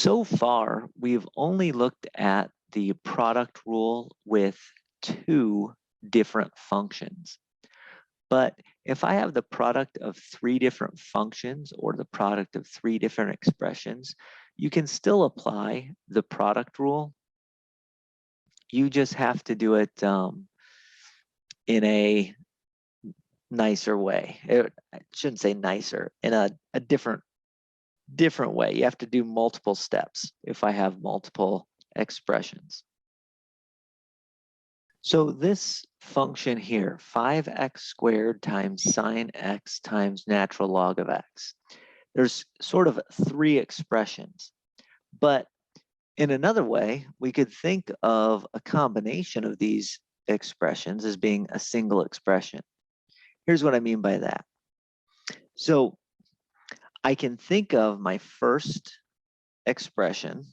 So far, we've only looked at the product rule with two different functions. But if I have the product of three different functions or the product of three different expressions, you can still apply the product rule. You just have to do it in a nicer way. I shouldn't say nicer, in a different way. You have to do multiple steps if I have multiple expressions. So this function here, 5x squared times sine x times natural log of x, there's sort of three expressions. But in another way, we could think of a combination of these expressions as being a single expression. Here's what I mean by that. So I can think of my first expression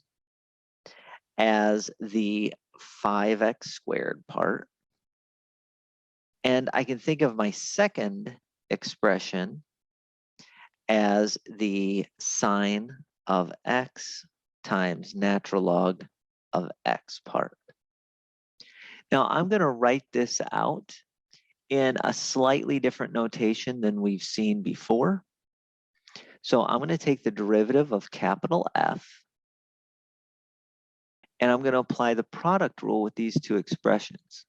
as the 5x squared part. And I can think of my second expression as the sine of x times natural log of x part. Now I'm going to write this out in a slightly different notation than we've seen before. So I'm going to take the derivative of capital F, and I'm going to apply the product rule with these two expressions.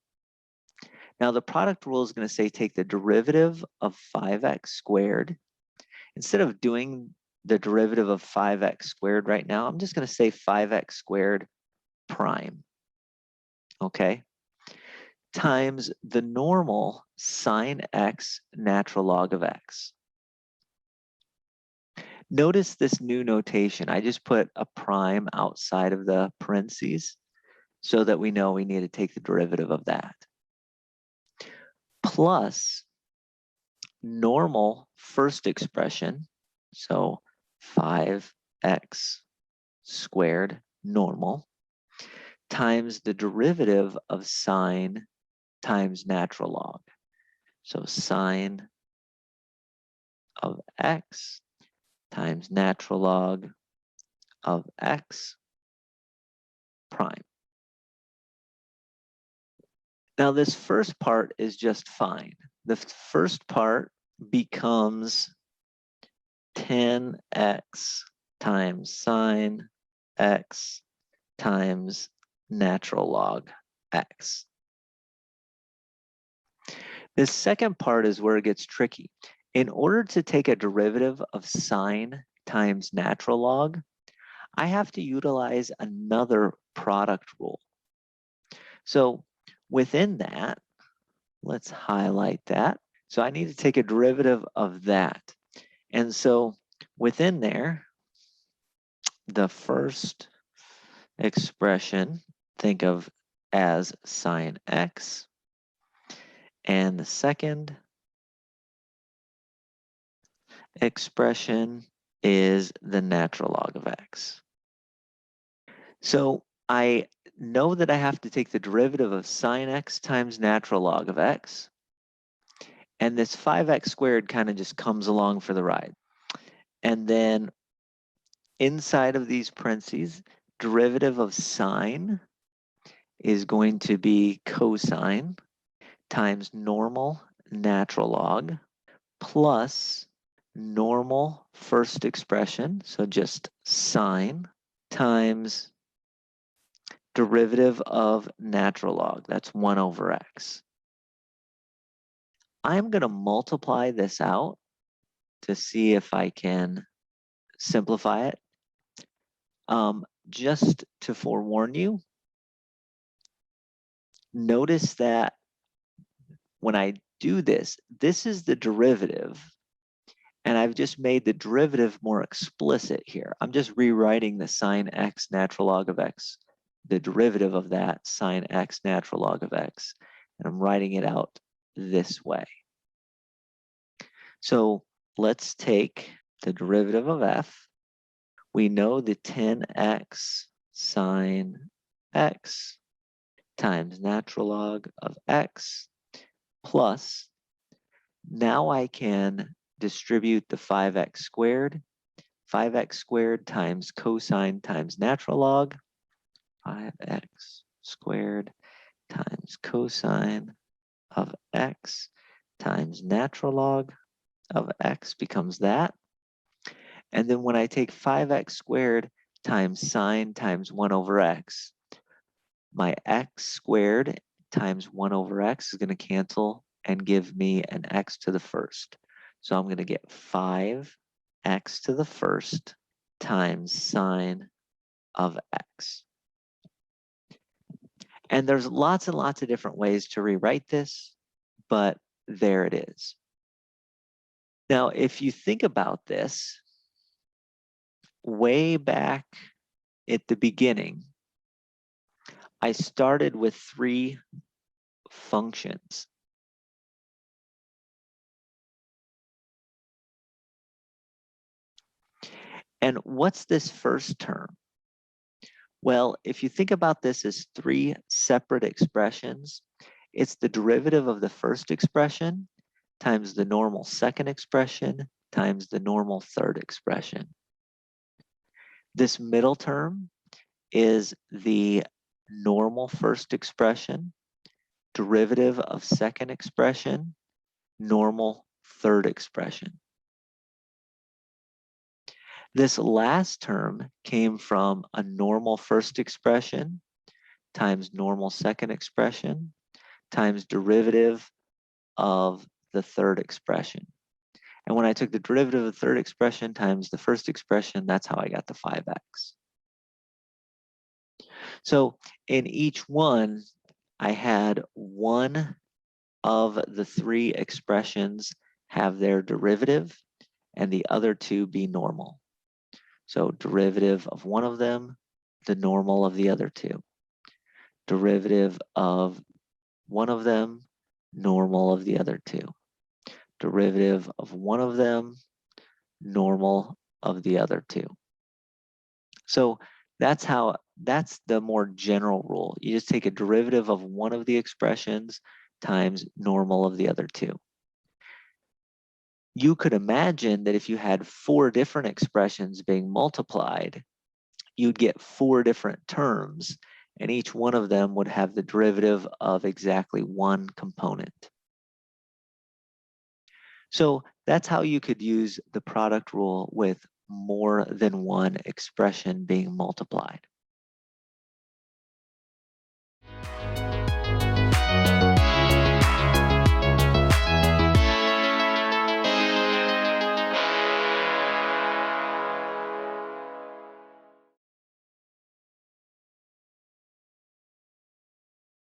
Now the product rule is going to say take the derivative of 5x squared. Instead of doing the derivative of 5x squared right now, I'm just going to say 5x squared prime, okay, times the normal sine x natural log of x. Notice this new notation. I just put a prime outside of the parentheses so that we know we need to take the derivative of that. Plus normal first expression, so 5x squared normal, times the derivative of sine times natural log. So sine of x times natural log of x prime. Now this first part is just fine. The first part becomes 10x times sine x times natural log x. The second part is where it gets tricky. In order to take a derivative of sine times natural log, I have to utilize another product rule. So within that, let's highlight that. So I need to take a derivative of that. And so within there, the first expression, think of as sine x, and the second expression is the natural log of x. So I know that I have to take the derivative of sine x times natural log of x. And this 5x squared kind of just comes along for the ride. And then inside of these parentheses, derivative of sine is going to be cosine times normal natural log plus normal first expression, so just sine, times derivative of natural log, that's 1 over x. I'm going to multiply this out to see if I can simplify it. Just to forewarn you, notice that when I do this, this is the derivative, and I've just made the derivative more explicit here. I'm just rewriting the sine x natural log of x, the derivative of that sine x natural log of x, and I'm writing it out this way. So let's take the derivative of f. We know the 10x sine x times natural log of x plus, now I can distribute the 5x squared. 5x squared times cosine times natural log. 5x squared times cosine of x times natural log of x becomes that. And then when I take 5x squared times sine times 1 over x, my x squared times 1 over x is going to cancel and give me an x to the first. So I'm going to get 5x to the first times sine of x. And there's lots and lots of different ways to rewrite this, but there it is. Now, if you think about this, way back at the beginning, I started with 3 functions. And what's this first term? Well, if you think about this as 3 separate expressions, it's the derivative of the first expression times the normal second expression times the normal third expression. This middle term is the normal first expression, derivative of second expression, normal third expression. This last term came from a normal first expression times normal second expression times derivative of the third expression. And when I took the derivative of the third expression times the first expression, that's how I got the 5x. So in each one, I had one of the 3 expressions have their derivative and the other 2 be normal. So derivative of one of them, the normal of the other 2. Derivative of one of them, normal of the other 2. Derivative of one of them, normal of the other 2. So that's the more general rule. You just take a derivative of one of the expressions times normal of the other 2. You could imagine that if you had 4 different expressions being multiplied, you'd get 4 different terms, and each one of them would have the derivative of exactly one component. So that's how you could use the product rule with more than one expression being multiplied.